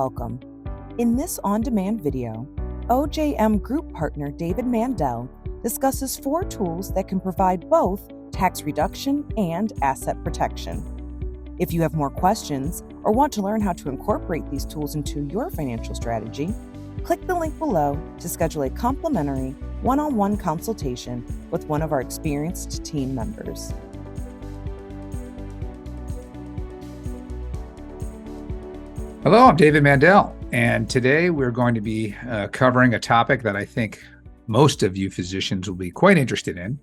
welcome. In this on-demand video, OJM Group partner David Mandell discusses 4 tools that can provide both tax reduction and asset protection. If you have more questions or want to learn how to incorporate these tools into your financial strategy, click the link below to schedule a complimentary one-on-one consultation with one of our experienced team members. Hello, I'm David Mandell, and today we're going to be covering a topic that I think most of you physicians will be quite interested in,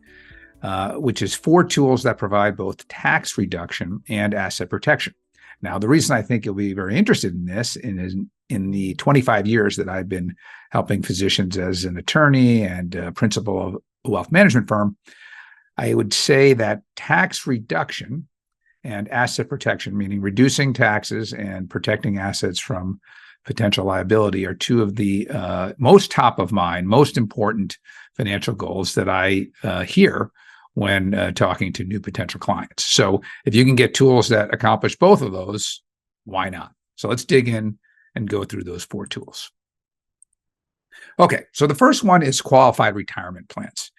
which is 4 tools that provide both tax reduction and asset protection. Now, the reason I think you'll be very interested in this is in the 25 years that I've been helping physicians as an attorney and principal of a wealth management firm, I would say that tax reduction and asset protection, meaning reducing taxes and protecting assets from potential liability, are 2 of the most top of mind, most important financial goals that I hear when talking to new potential clients. So if you can get tools that accomplish both of those, why not? So let's dig in and go through those 4 tools. Okay, so the first one is qualified retirement plans.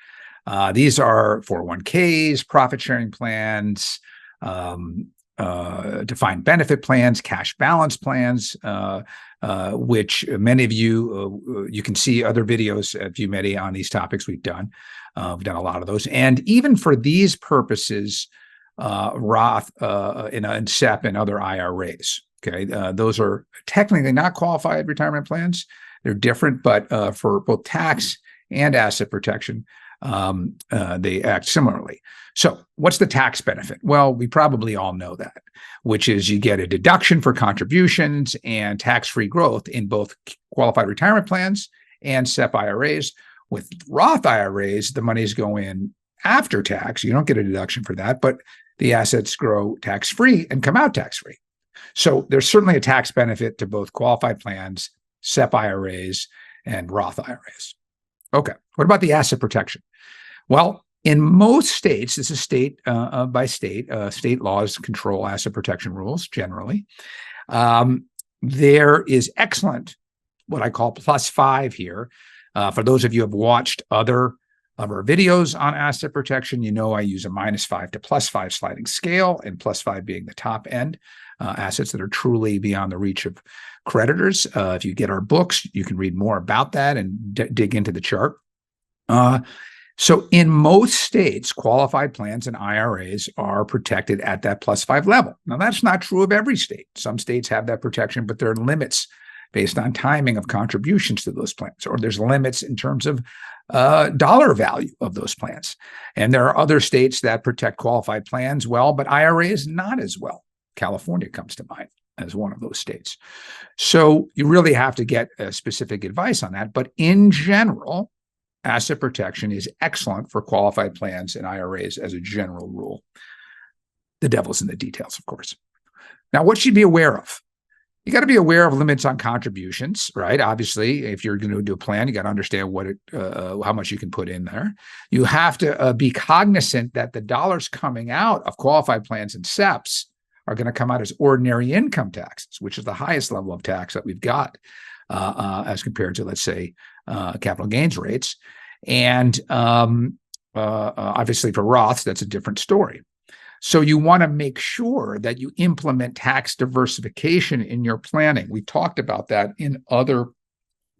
These are 401ks, profit-sharing plans, defined benefit plans, cash balance plans, which many of you can see other videos at ViewMedi on these topics we've done. We've done a lot of those. And even for these purposes, Roth and SEP and other IRAs, okay, those are technically not qualified retirement plans. They're different, but for both tax and asset protection, they act similarly. So what's the tax benefit? Well, we probably all know that, which is you get a deduction for contributions and tax-free growth in both qualified retirement plans and SEP IRAs. With Roth IRAs, the monies go in after tax. You don't get a deduction for that, but the assets grow tax-free and come out tax-free. So there's certainly a tax benefit to both qualified plans, SEP IRAs, and Roth IRAs. Okay, what about the asset protection? Well, in most states, this is state by state, state laws control asset protection rules generally. There is excellent, what I call +5 here. For those of you who have watched other of our videos on asset protection, you know I use a -5 to +5 sliding scale, and +5 being the top end, assets that are truly beyond the reach of creditors. If you get our books, you can read more about that and dig into the chart. So in most states, qualified plans and IRAs are protected at that +5 level. Now, that's not true of every state. Some states have that protection, but there are limits based on timing of contributions to those plans, or there's limits in terms of dollar value of those plans. And there are other states that protect qualified plans well, but IRAs not as well. California comes to mind as one of those states. So you really have to get specific advice on that. But in general, asset protection is excellent for qualified plans and IRAs as a general rule. The devil's in the details, of course. Now, what should you be aware of? You got to be aware of limits on contributions, right? Obviously, if you're going to do a plan, you got to understand how much you can put in there. You have to be cognizant that the dollars coming out of qualified plans and SEPs are going to come out as ordinary income taxes, which is the highest level of tax that we've got as compared to, let's say, capital gains rates. And obviously for Roths, that's a different story. So you want to make sure that you implement tax diversification in your planning. We talked about that in other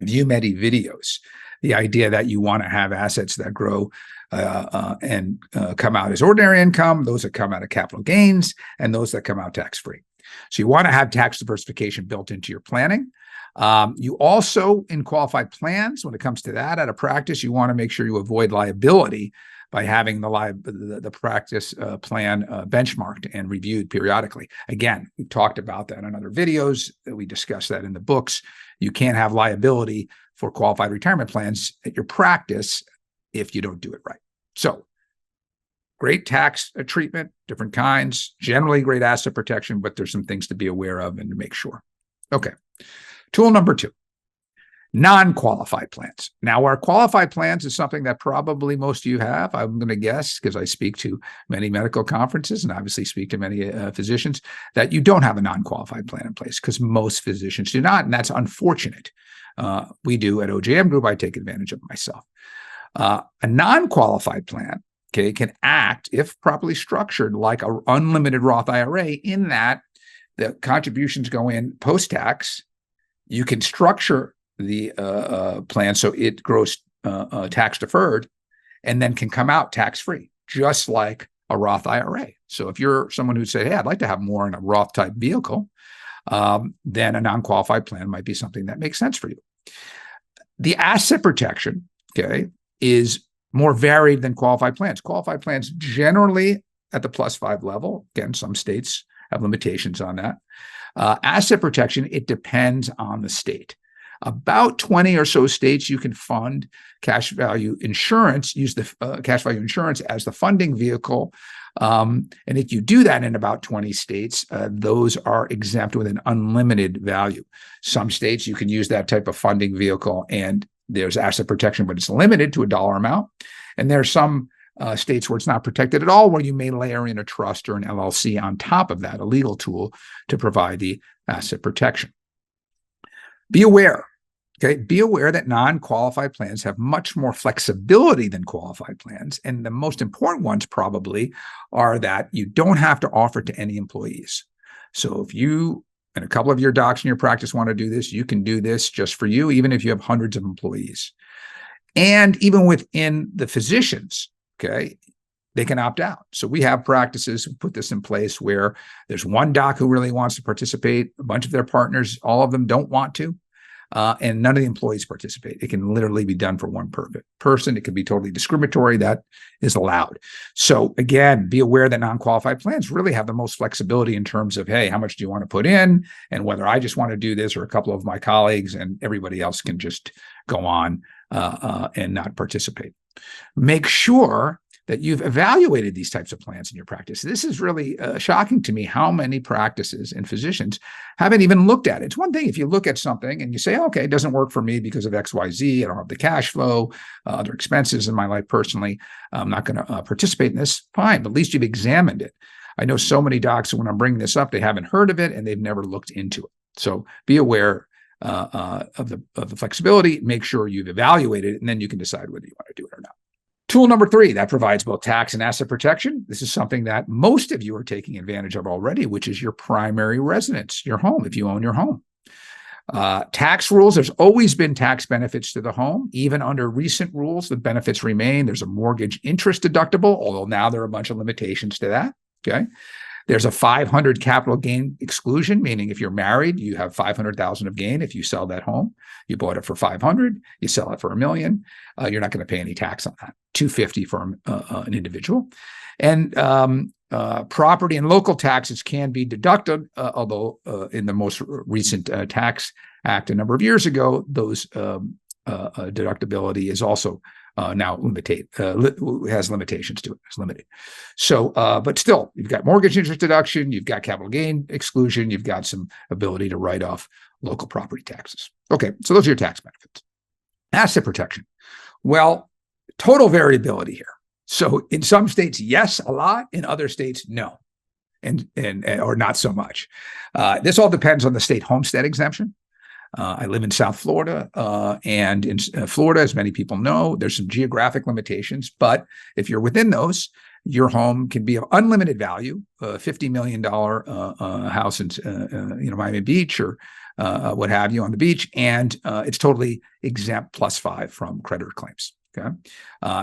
ViewMedi videos. The idea that you want to have assets that grow and come out as ordinary income, those that come out of capital gains, and those that come out tax-free. So you want to have tax diversification built into your planning. You also, in qualified plans, when it comes to that out of practice, you want to make sure you avoid liability by having the practice plan benchmarked and reviewed periodically. Again, we've talked about that in other videos. We discussed that in the books. You can't have liability for qualified retirement plans at your practice if you don't do it right. So great tax treatment, different kinds, generally great asset protection, but there's some things to be aware of and to make sure. Okay. Tool number 2. Non-qualified plans. Now, our qualified plans is something that probably most of you have. I'm going to guess, because I speak to many medical conferences and obviously speak to many physicians, that you don't have a non-qualified plan in place, because most physicians do not, and that's unfortunate. We do at OJM Group. I take advantage of myself. A non-qualified plan, okay, can act, if properly structured, like an unlimited Roth IRA, in that the contributions go in post-tax. You can structure the plan so it grows tax deferred and then can come out tax free, just like a Roth IRA. So if you're someone who say, hey, I'd like to have more in a Roth type vehicle, then a non-qualified plan might be something that makes sense for you. The asset protection, okay, is more varied than qualified plans. Qualified plans generally at the +5 level. Again, some states have limitations on that. Asset protection, it depends on the state. About 20 or so states you can fund cash value insurance, use the cash value insurance as the funding vehicle. And if you do that in about 20 states, those are exempt with an unlimited value. Some states you can use that type of funding vehicle and there's asset protection, but it's limited to a dollar amount. And there are some states where it's not protected at all, where you may layer in a trust or an LLC on top of that, a legal tool to provide the asset protection. Be aware, okay? Be aware that non-qualified plans have much more flexibility than qualified plans. And the most important ones probably are that you don't have to offer to any employees. So if you and a couple of your docs in your practice want to do this, you can do this just for you, even if you have hundreds of employees. And even within the physicians, okay, they can opt out. So we have practices who put this in place where there's one doc who really wants to participate, a bunch of their partners, all of them don't want to, and none of the employees participate. It can literally be done for one person. It can be totally discriminatory. That is allowed. So again, be aware that non-qualified plans really have the most flexibility in terms of, hey, how much do you want to put in, and whether I just want to do this or a couple of my colleagues and everybody else can just go on and not participate. Make sure that you've evaluated these types of plans in your practice. This is really shocking to me how many practices and physicians haven't even looked at it. It's one thing if you look at something and you say, okay, it doesn't work for me because of X, Y, Z. I don't have the cash flow, other expenses in my life personally. I'm not going to participate in this. Fine, but at least you've examined it. I know so many docs, when I'm bringing this up, they haven't heard of it and they've never looked into it. So be aware of the flexibility. Make sure you've evaluated it, and then you can decide whether you want to do it or not. Tool number 3, that provides both tax and asset protection. This is something that most of you are taking advantage of already, which is your primary residence, your home, if you own your home. Tax rules, there's always been tax benefits to the home. Even under recent rules, the benefits remain. There's a mortgage interest deductible, although now there are a bunch of limitations to that, okay? There's a 500 capital gain exclusion, meaning if you're married, you have 500,000 of gain. If you sell that home, you bought it for 500, you sell it for $1 million, you're not going to pay any tax on that. 250 for an individual. And property and local taxes can be deducted, although in the most recent Tax Act a number of years ago, those deductibility is also now has limitations to it. It's limited. So, but still, you've got mortgage interest deduction, you've got capital gain exclusion, you've got some ability to write off local property taxes. Okay, so those are your tax benefits. Asset protection. Well, total variability here. So in some states, yes, a lot. In other states, no, and or not so much. This all depends on the state homestead exemption. I live in South Florida, and in Florida, as many people know, there's some geographic limitations. But if you're within those, your home can be of unlimited value, $50 million house in Miami Beach or what have you on the beach, and it's totally exempt +5 from creditor claims. Okay,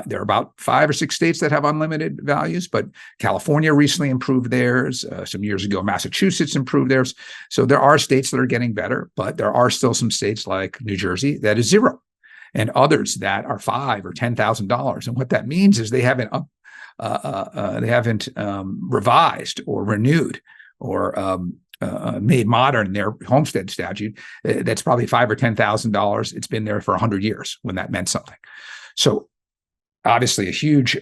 there are about 5 or 6 states that have unlimited values, but California recently improved theirs. Some years ago, Massachusetts improved theirs. So there are states that are getting better, but there are still some states like New Jersey that is 0, and others that are $5,000 or $10,000. And what that means is they haven't revised or renewed or made modern their homestead statute. That's probably $5,000 or $10,000. It's been there for 100 years when that meant something. So obviously a huge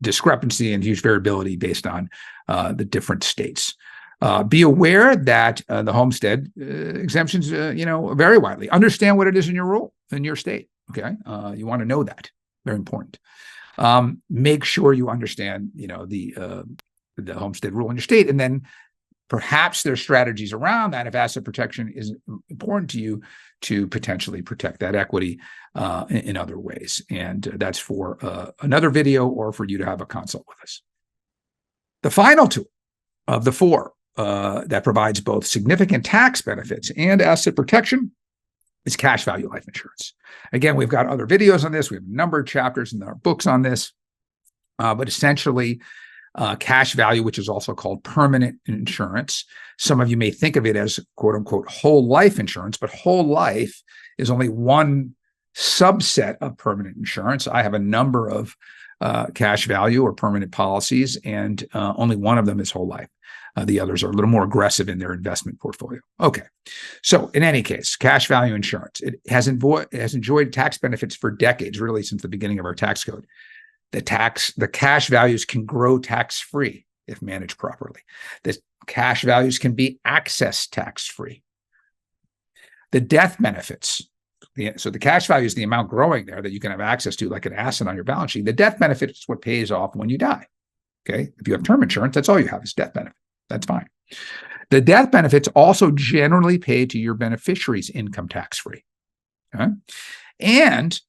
discrepancy and huge variability based on the different states. Be aware that the homestead exemptions, vary widely. Understand what it is in your state. Okay, you want to know that. Very important. Make sure you understand, the homestead rule in your state, and then perhaps there's strategies around that if asset protection is important to you to potentially protect that equity in other ways. And that's for another video or for you to have a consult with us. The final tool of the four that provides both significant tax benefits and asset protection is cash value life insurance. Again, we've got other videos on this. We have a number of chapters in our books on this, but essentially cash value, which is also called permanent insurance. Some of you may think of it as quote unquote whole life insurance, but whole life is only one subset of permanent insurance. I have a number of cash value or permanent policies, and only one of them is whole life. The others are a little more aggressive in their investment portfolio. Okay. So in any case, cash value insurance, it has enjoyed tax benefits for decades, really since the beginning of our tax code. The cash values can grow tax-free if managed properly. The cash values can be accessed tax-free. The death benefits, so the cash value is the amount growing there that you can have access to, like an asset on your balance sheet. The death benefit is what pays off when you die. Okay. If you have term insurance, that's all you have is death benefit. That's fine. The death benefits also generally pay to your beneficiaries income tax-free. Okay? And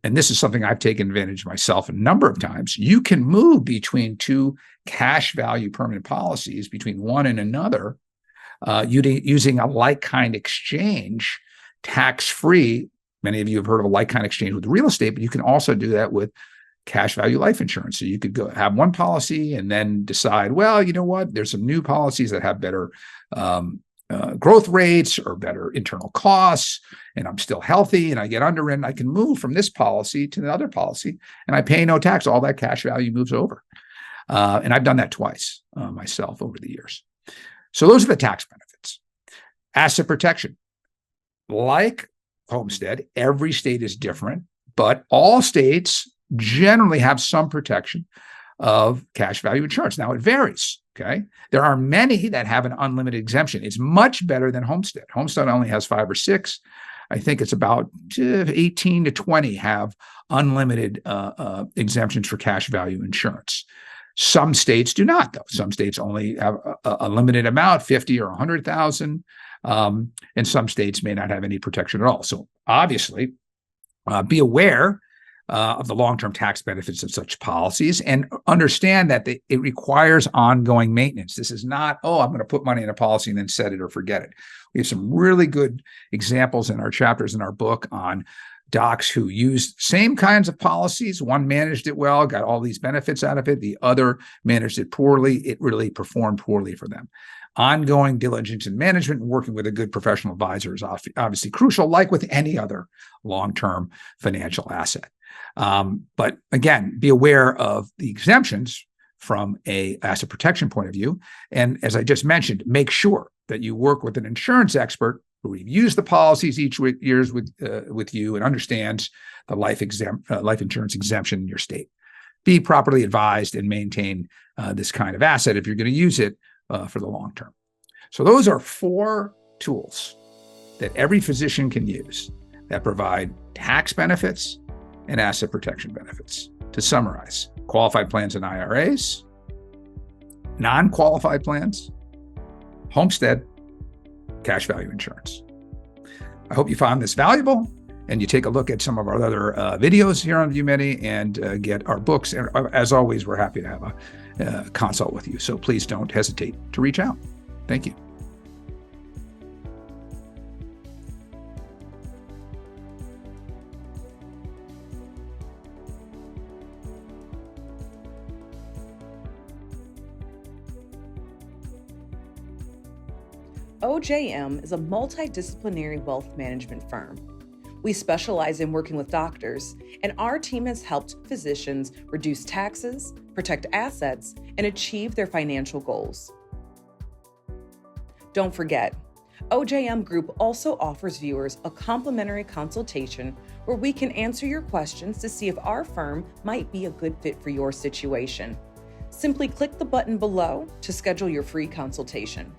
this is something I've taken advantage of myself a number of times, you can move between two cash value permanent policies, between one and another, using a like-kind exchange tax-free. Many of you have heard of a like-kind exchange with real estate, but you can also do that with cash value life insurance. So you could go have one policy and then decide, well, you know what, there's some new policies that have better growth rates or better internal costs, and I'm still healthy and I get underwritten. I can move from this policy to the other policy and I pay no tax. All that cash value moves over. And I've done that twice myself over the years. So those are the tax benefits. Asset protection. Like homestead, every state is different, but all states generally have some protection of cash value insurance. Now it varies. Okay. There are many that have an unlimited exemption. It's much better than homestead. Homestead only has 5 or 6. I think it's about 18 to 20 have unlimited exemptions for cash value insurance. Some states do not, though. Some states only have a limited amount, 50 or 100,000. And some states may not have any protection at all. So obviously, be aware of the long-term tax benefits of such policies and understand that it requires ongoing maintenance. This is not, I'm going to put money in a policy and then set it or forget it. We have some really good examples in our chapters in our book on docs who used same kinds of policies. One managed it well, got all these benefits out of it. The other managed it poorly. It really performed poorly for them. Ongoing diligence in management and working with a good professional advisor is obviously crucial, like with any other long-term financial asset. But again, be aware of the exemptions from a asset protection point of view. And as I just mentioned, make sure that you work with an insurance expert who reviews the policies each year with you and understands the life insurance exemption in your state. Be properly advised and maintain this kind of asset if you're going to use it for the long term. So those are 4 tools that every physician can use that provide tax benefits and asset protection benefits. To summarize, qualified plans and IRAs, non-qualified plans, homestead, cash value insurance. I hope you found this valuable and you take a look at some of our other videos here on ViewMedi and get our books. And as always, we're happy to have a consult with you. So please don't hesitate to reach out. Thank you. OJM is a multidisciplinary wealth management firm. We specialize in working with doctors, and our team has helped physicians reduce taxes, protect assets, and achieve their financial goals. Don't forget, OJM Group also offers viewers a complimentary consultation where we can answer your questions to see if our firm might be a good fit for your situation. Simply click the button below to schedule your free consultation.